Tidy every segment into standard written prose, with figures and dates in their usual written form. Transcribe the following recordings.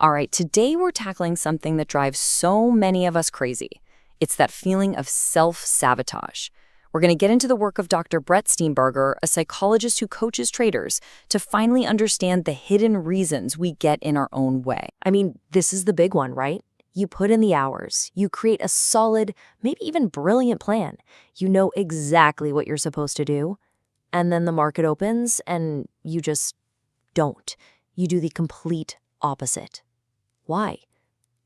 All right, today we're tackling something that drives so many of us crazy. It's that feeling of self-sabotage. We're going to get into the work of Dr. Brett Steenbarger, a psychologist who coaches traders, to finally understand the hidden reasons we get in our own way. I mean, this is the big one, right? You put in the hours, you create a solid, maybe even brilliant plan. You know exactly what you're supposed to do. And then the market opens and you just don't. You do the complete opposite. Why?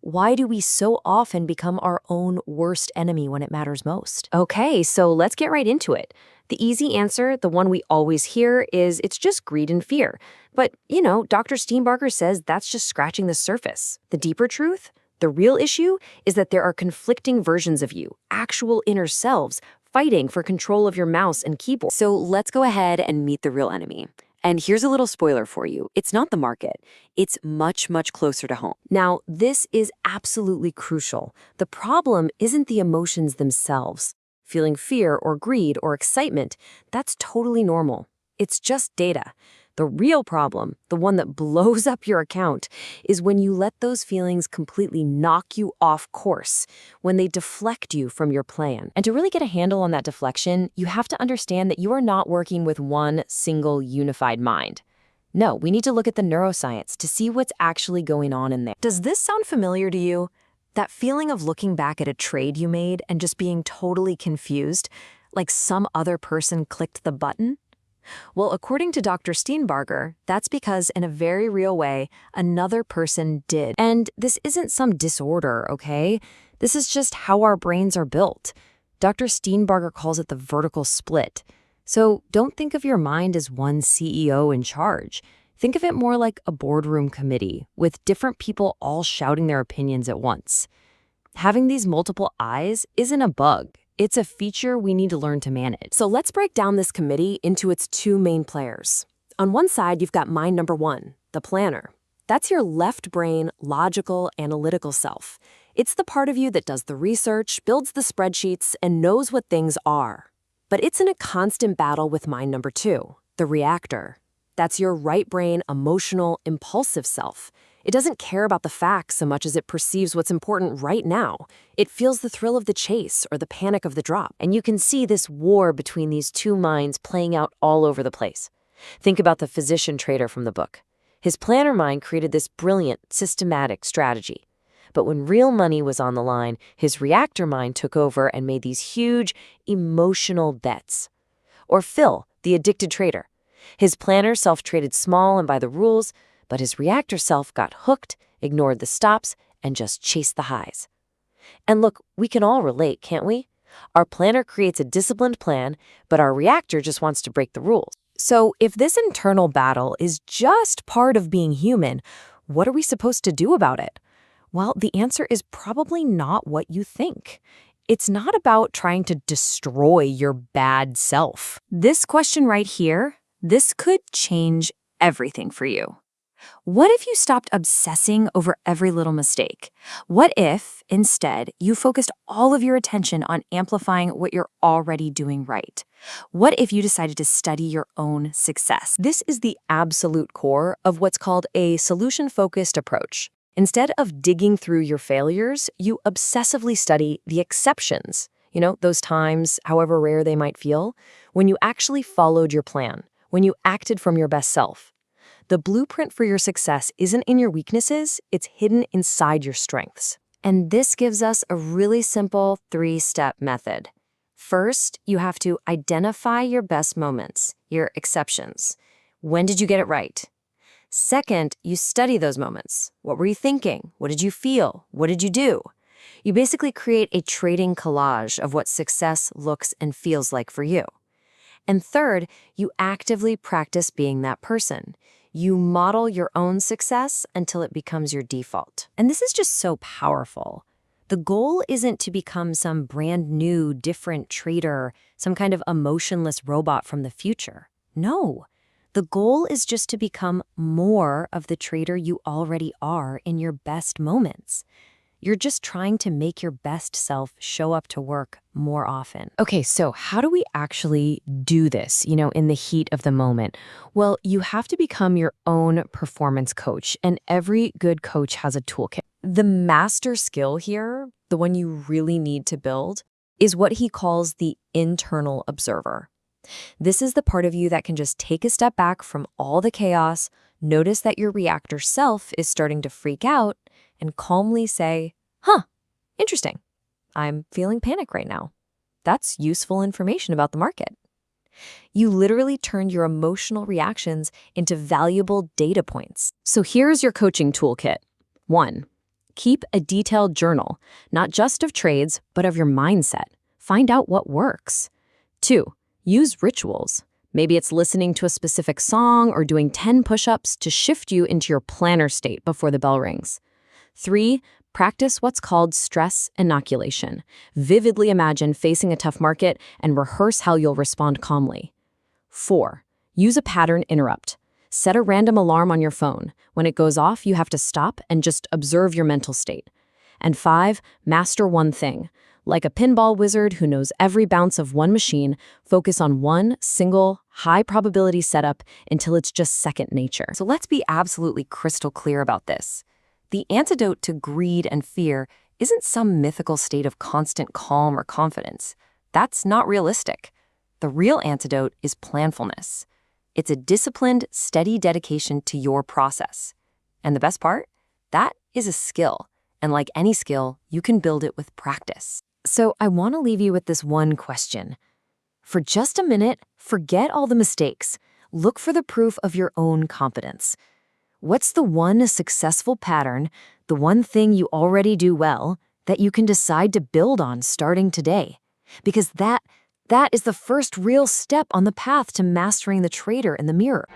Why do we so often become our own worst enemy when it matters most? Okay, so let's get right into it. The easy answer, the one we always hear, is it's just greed and fear. But, Dr. Steenbarger says that's just scratching the surface. The deeper truth? The real issue is that there are conflicting versions of you, actual inner selves, fighting for control of your mouse and keyboard. So let's go ahead and meet the real enemy. And here's a little spoiler for you. It's not the market. It's much, much closer to home. Now, this is absolutely crucial. The problem isn't the emotions themselves. Feeling fear or greed or excitement, that's totally normal. It's just data. The real problem, the one that blows up your account, is when you let those feelings completely knock you off course, when they deflect you from your plan. And to really get a handle on that deflection, you have to understand that you are not working with one single unified mind. No, we need to look at the neuroscience to see what's actually going on in there. Does this sound familiar to you? That feeling of looking back at a trade you made and just being totally confused, like some other person clicked the button? Well, according to Dr. Steenbarger, that's because in a very real way, another person did. And this isn't some disorder, okay? This is just how our brains are built. Dr. Steenbarger calls it the vertical split. So don't think of your mind as one CEO in charge. Think of it more like a boardroom committee with different people all shouting their opinions at once. Having these multiple eyes isn't a bug. It's a feature we need to learn to manage. So let's break down this committee into its two main players. On one side, you've got mind number one, the planner. That's your left brain, logical, analytical self. It's the part of you that does the research, builds the spreadsheets, and knows what things are. But it's in a constant battle with mind number two, the reactor. That's your right brain, emotional, impulsive self. It doesn't care about the facts so much as it perceives what's important right now. It feels the thrill of the chase or the panic of the drop. And you can see this war between these two minds playing out all over the place. Think about the physician trader from the book. His planner mind created this brilliant, systematic strategy. But when real money was on the line, his reactor mind took over and made these huge, emotional bets. Or Phil, the addicted trader. His planner self traded small and by the rules, but his reactor self got hooked, ignored the stops, and just chased the highs. And look, we can all relate, can't we? Our planner creates a disciplined plan, but our reactor just wants to break the rules. So if this internal battle is just part of being human, what are we supposed to do about it? Well, the answer is probably not what you think. It's not about trying to destroy your bad self. This question right here, this could change everything for you. What if you stopped obsessing over every little mistake? What if, instead, you focused all of your attention on amplifying what you're already doing right? What if you decided to study your own success? This is the absolute core of what's called a solution-focused approach. Instead of digging through your failures, you obsessively study the exceptions. Those times, however rare they might feel, when you actually followed your plan, when you acted from your best self. The blueprint for your success isn't in your weaknesses, it's hidden inside your strengths. And this gives us a really simple 3-step method. First, you have to identify your best moments, your exceptions. When did you get it right? Second, you study those moments. What were you thinking? What did you feel? What did you do? You basically create a trading collage of what success looks and feels like for you. And third, you actively practice being that person. You model your own success until it becomes your default. And this is just so powerful. The goal isn't to become some brand new, different trader, some kind of emotionless robot from the future. No. The goal is just to become more of the trader you already are in your best moments. You're just trying to make your best self show up to work more often. Okay, so how do we actually do this, in the heat of the moment? Well, you have to become your own performance coach, and every good coach has a toolkit. The master skill here, the one you really need to build, is what he calls the internal observer. This is the part of you that can just take a step back from all the chaos, notice that your reactor self is starting to freak out, and calmly say, interesting. I'm feeling panic right now. That's useful information about the market. You literally turned your emotional reactions into valuable data points. So here's your coaching toolkit. 1. Keep a detailed journal, not just of trades, but of your mindset. Find out what works. 2. Use rituals. Maybe it's listening to a specific song or doing 10 push-ups to shift you into your planner state before the bell rings. 3. Practice what's called stress inoculation. Vividly imagine facing a tough market and rehearse how you'll respond calmly. 4. Use a pattern interrupt. Set a random alarm on your phone. When it goes off, you have to stop and just observe your mental state. And 5. Master one thing. Like a pinball wizard who knows every bounce of one machine, focus on one single, high-probability setup until it's just second nature. So let's be absolutely crystal clear about this. The antidote to greed and fear isn't some mythical state of constant calm or confidence. That's not realistic. The real antidote is planfulness. It's a disciplined, steady dedication to your process. And the best part? That is a skill. And like any skill, you can build it with practice. So I want to leave you with this one question. For just a minute, forget all the mistakes. Look for the proof of your own competence. What's the one successful pattern, the one thing you already do well, that you can decide to build on starting today? Because that is the first real step on the path to mastering the trader in the mirror.